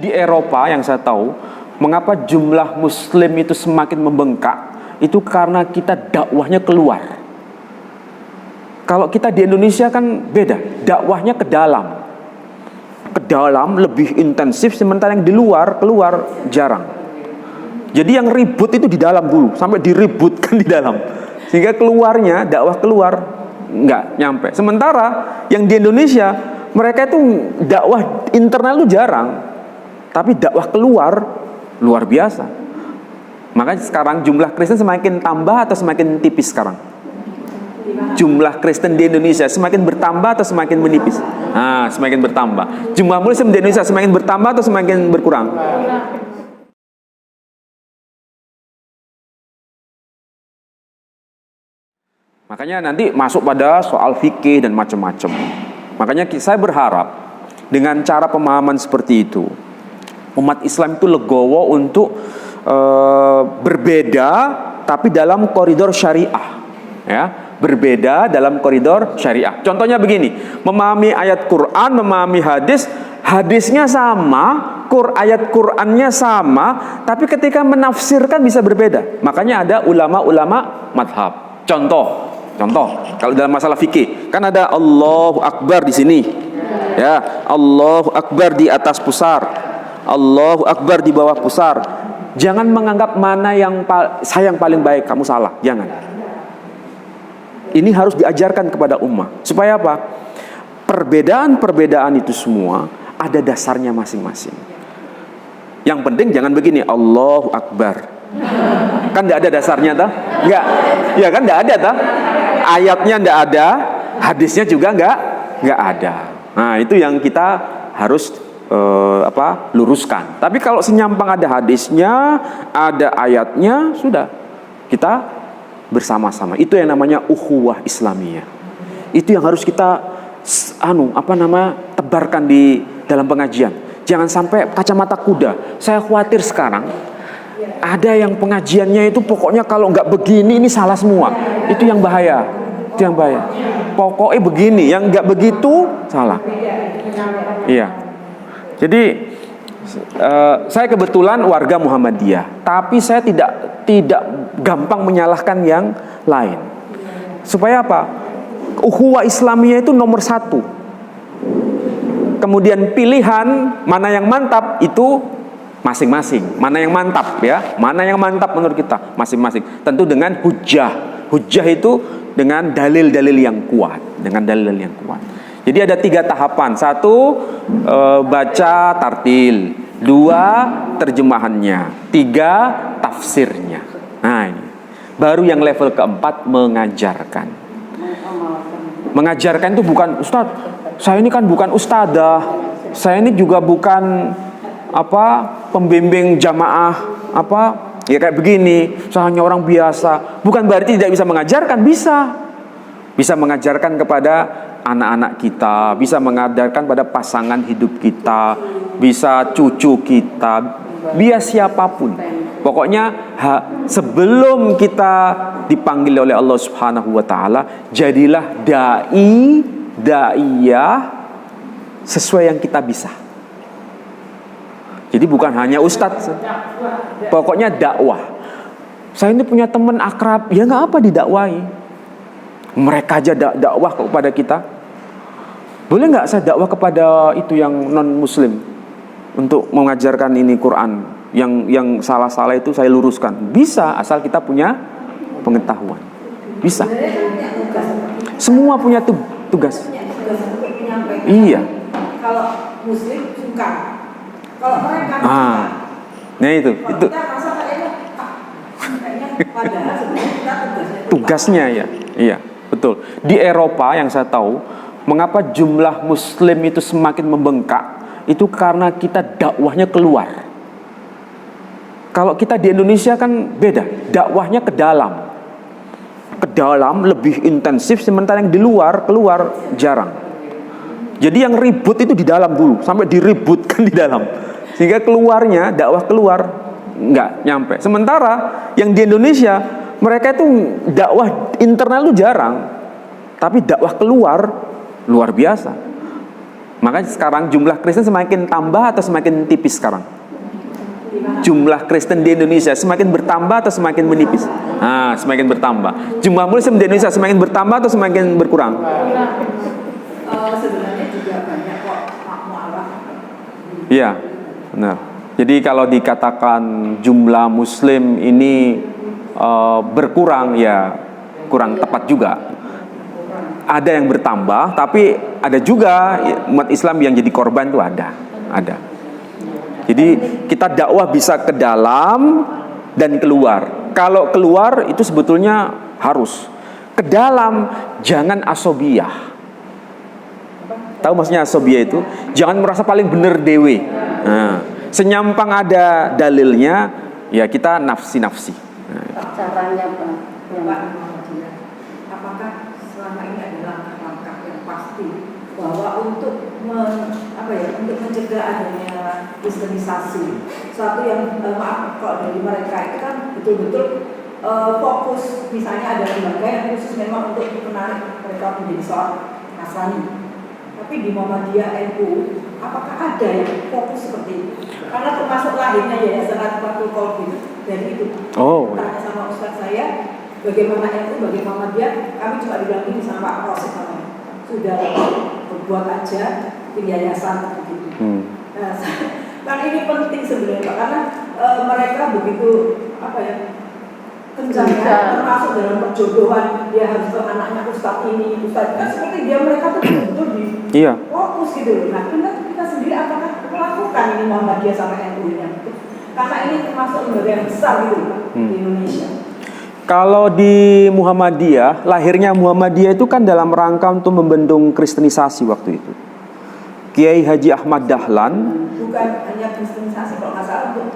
Di Eropa yang saya tahu, mengapa jumlah Muslim itu semakin membengkak, itu karena kita dakwahnya keluar. Kalau kita di Indonesia kan beda, dakwahnya ke dalam. Ke dalam lebih intensif, sementara yang di luar keluar jarang. Jadi yang ribut itu di dalam dulu, sampai diributkan di dalam, sehingga keluarnya, dakwah keluar nggak nyampe. Sementara yang di Indonesia, mereka itu dakwah internal itu jarang, tapi dakwah keluar luar biasa. Makanya sekarang jumlah Kristen semakin tambah atau semakin tipis sekarang? Jumlah Kristen di Indonesia semakin bertambah atau semakin menipis? Nah, semakin bertambah. Jumlah Muslim di Indonesia semakin bertambah atau semakin berkurang? Makanya nanti masuk pada soal fikih dan macam-macam. Makanya saya berharap dengan cara pemahaman seperti itu, umat Islam itu legowo untuk berbeda tapi dalam koridor syariah, ya, berbeda dalam koridor syariah. Contohnya begini, memahami ayat Quran, memahami hadis, hadisnya sama, ayat Qurannya sama, tapi ketika menafsirkan bisa berbeda. Makanya ada ulama-ulama madhab. Contoh, kalau dalam masalah fikih, kan ada Allahu Akbar di sini, ya, Allahu Akbar di atas pusar, Allahu Akbar di bawah pusar. Jangan menganggap mana yang saya yang paling baik, kamu salah. Jangan. Ini harus diajarkan kepada ummah. Supaya apa? Perbedaan-perbedaan itu semua ada dasarnya masing-masing. Yang penting jangan begini, Allahu Akbar. Kan tidak ada dasarnya, toh? Enggak. Ya kan tidak ada, toh? Ayatnya tidak ada, hadisnya juga enggak ada. Nah, itu yang kita harus luruskan. Tapi kalau senyampang ada hadisnya, ada ayatnya, sudah kita bersama-sama. Itu yang namanya ukhuwah Islamiyah. Itu yang harus kita tebarkan di dalam pengajian. Jangan sampai kacamata kuda. Saya khawatir sekarang ada yang pengajiannya itu pokoknya kalau nggak begini ini salah semua. Itu yang bahaya. Pokoknya begini, yang nggak begitu salah. Iya. Jadi saya kebetulan warga Muhammadiyah, tapi saya tidak gampang menyalahkan yang lain. Supaya apa? Ukhuwah Islamiyah itu nomor 1. Kemudian pilihan mana yang mantap itu masing-masing. Mana yang mantap, ya? Mana yang mantap menurut kita masing-masing. Tentu dengan hujjah. Hujjah itu dengan dalil-dalil yang kuat, Jadi ada 3 tahapan. 1, baca tartil. 2, terjemahannya. 3, tafsirnya. Nah, ini. Baru yang level keempat, mengajarkan. Mengajarkan itu bukan, Ustaz, saya ini kan bukan ustadzah. Saya ini juga bukan pembimbing jamaah ya kayak begini, saya hanya orang biasa. Bukan berarti tidak bisa mengajarkan, bisa mengajarkan kepada anak-anak kita, bisa mengajarkan pada pasangan hidup kita, bisa cucu kita, biar siapapun. Pokoknya sebelum kita dipanggil oleh Allah Subhanahu wa taala, jadilah daiyah sesuai yang kita bisa. Jadi bukan hanya ustadz, pokoknya dakwah. Saya ini punya teman akrab, ya nggak apa didakwahi. Mereka aja dakwah kepada kita. Boleh nggak saya dakwah kepada itu yang non muslim untuk mengajarkan ini Quran, yang salah-salah itu saya luruskan? Bisa, asal kita punya pengetahuan. Bisa. Semua punya tugas. Iya. Kalau muslim suka. Kalau mereka nah itu tugasnya, ya. Iya, betul. Di Eropa yang saya tahu, mengapa jumlah Muslim itu semakin membengkak, itu karena kita dakwahnya keluar. Kalau kita di Indonesia kan beda, dakwahnya ke dalam lebih intensif, sementara yang di luar keluar jarang. Jadi yang ribut itu di dalam dulu, sampai diributkan di dalam, sehingga keluarnya, dakwah keluar nggak nyampe. Sementara yang di Indonesia, mereka itu dakwah internal itu jarang, tapi dakwah keluar luar biasa. Makanya sekarang jumlah Kristen semakin tambah atau semakin tipis sekarang? Jumlah Kristen di Indonesia semakin bertambah atau semakin menipis? Nah, semakin bertambah. Jumlah Muslim di Indonesia semakin bertambah atau semakin berkurang? Sebenarnya juga banyak kok mualaf. Iya, benar. Jadi kalau dikatakan jumlah Muslim ini berkurang, ya kurang tepat juga. Ada yang bertambah, tapi ada juga umat Islam yang jadi korban itu ada. Jadi kita dakwah bisa ke dalam dan keluar. Kalau keluar itu sebetulnya harus. Ke dalam jangan asobiyah. Tahu maksudnya asobiyah itu? Jangan merasa paling bener dewe. Nah, senyampang ada dalilnya, ya kita nafsi-nafsi. Caranya Pak, apakah selama ini ada langkah-langkah yang pasti bahwa untuk untuk mencegah adanya kristenisasi, suatu yang maaf kalau dari mereka itu kan betul-betul fokus, misalnya ada lembaga yang khusus memang untuk menarik mereka menjadi seorang Nasrani, tapi di Muhammadiyah NU apakah ada yang fokus seperti itu? Karena termasuk lahirnya Yayasan Atfatul Qalbi dari itu. Tanya sama Ustaz saya, bagaimana NU, bagaimana Muhammadiyah, kami juga didampingi sama Pak Rosid namanya. Sudah berbuat aja di yayasan begitu. Nah, kan ini penting sebenarnya Pak, karena mereka begitu kencangnya, termasuk dalam perjodohan, dia harus ke anaknya Ustaz ini, Ustaz kan seperti dia mereka tuh betul di fokus gitu. Nah, kita sendiri apakah melakukan ini Muhammadiyah sama NU nya? Karena ini termasuk lembaga yang besar gitu Pak di Indonesia. Kalau di Muhammadiyah, lahirnya Muhammadiyah itu kan dalam rangka untuk membendung kristenisasi waktu itu. Kiai Haji Ahmad Dahlan. Bukan hanya kristenisasi, kalau nggak salah untuk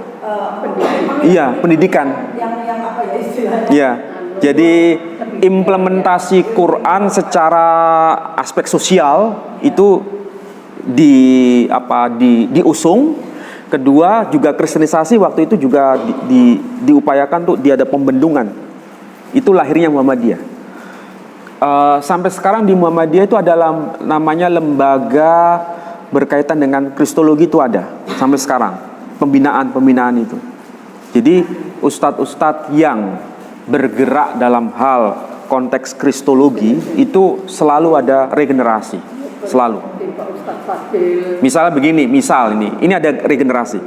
pendidikan. Yang apa ya istilahnya? Iya. Jadi implementasi Quran secara aspek sosial itu diusung. Kedua juga kristenisasi waktu itu juga diupayakan tuh dia ada pembendungan. Itu lahirnya Muhammadiyah. Sampai sekarang di Muhammadiyah itu adalah namanya lembaga berkaitan dengan kristologi itu ada sampai sekarang, pembinaan itu. Jadi ustadz-ustadz yang bergerak dalam hal konteks kristologi itu selalu ada regenerasi, selalu. Misalnya begini, ini ada regenerasi.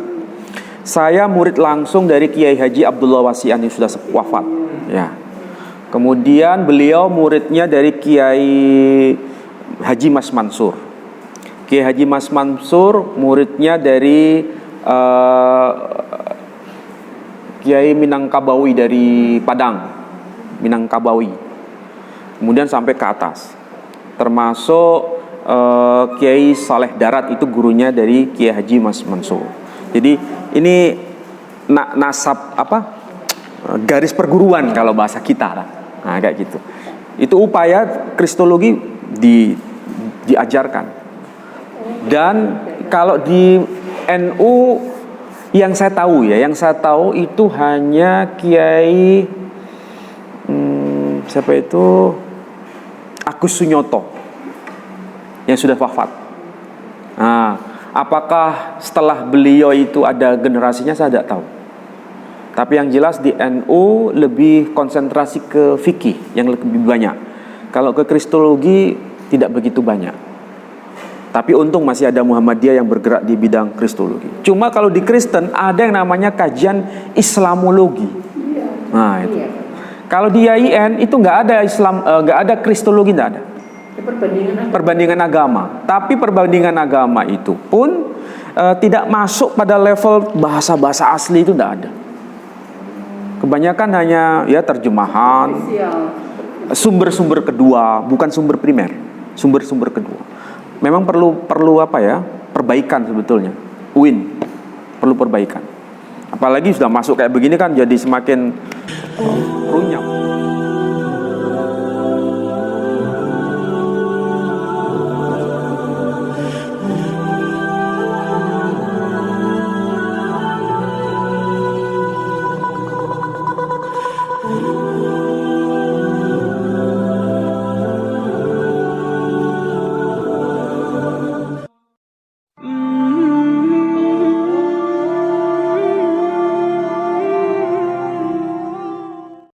Saya murid langsung dari Kiai Haji Abdullah Wasi'an yang sudah wafat, ya. Kemudian beliau muridnya dari Kiai Haji Mas Mansur. Kiai Haji Mas Mansur muridnya dari Kiai Minangkabawi dari Padang, Minangkabawi. Kemudian sampai ke atas, termasuk Kiai Saleh Darat itu gurunya dari Kiai Haji Mas Mansur. Jadi ini nasab garis perguruan kalau bahasa kita lah. Nah, kayak gitu. Itu upaya kristologi diajarkan. Dan kalau di NU yang saya tahu itu hanya Kiai siapa itu Agus Sunyoto yang sudah wafat. Nah, apakah setelah beliau itu ada generasinya saya tidak tahu. Tapi yang jelas di NU lebih konsentrasi ke fikih yang lebih banyak. Kalau ke kristologi tidak begitu banyak. Tapi untung masih ada Muhammadiyah yang bergerak di bidang kristologi. Cuma kalau di Kristen ada yang namanya kajian Islamologi. Nah itu. Kalau di IAIN itu nggak ada nggak ada kristologi, nggak ada. Perbandingan agama. Tapi perbandingan agama itu pun tidak masuk pada level bahasa-bahasa asli, itu nggak ada. Kebanyakan hanya ya terjemahan, sumber-sumber kedua, bukan sumber primer, sumber-sumber kedua. Memang perlu perbaikan sebetulnya. UIN perlu perbaikan. Apalagi sudah masuk kayak begini kan jadi semakin runyam.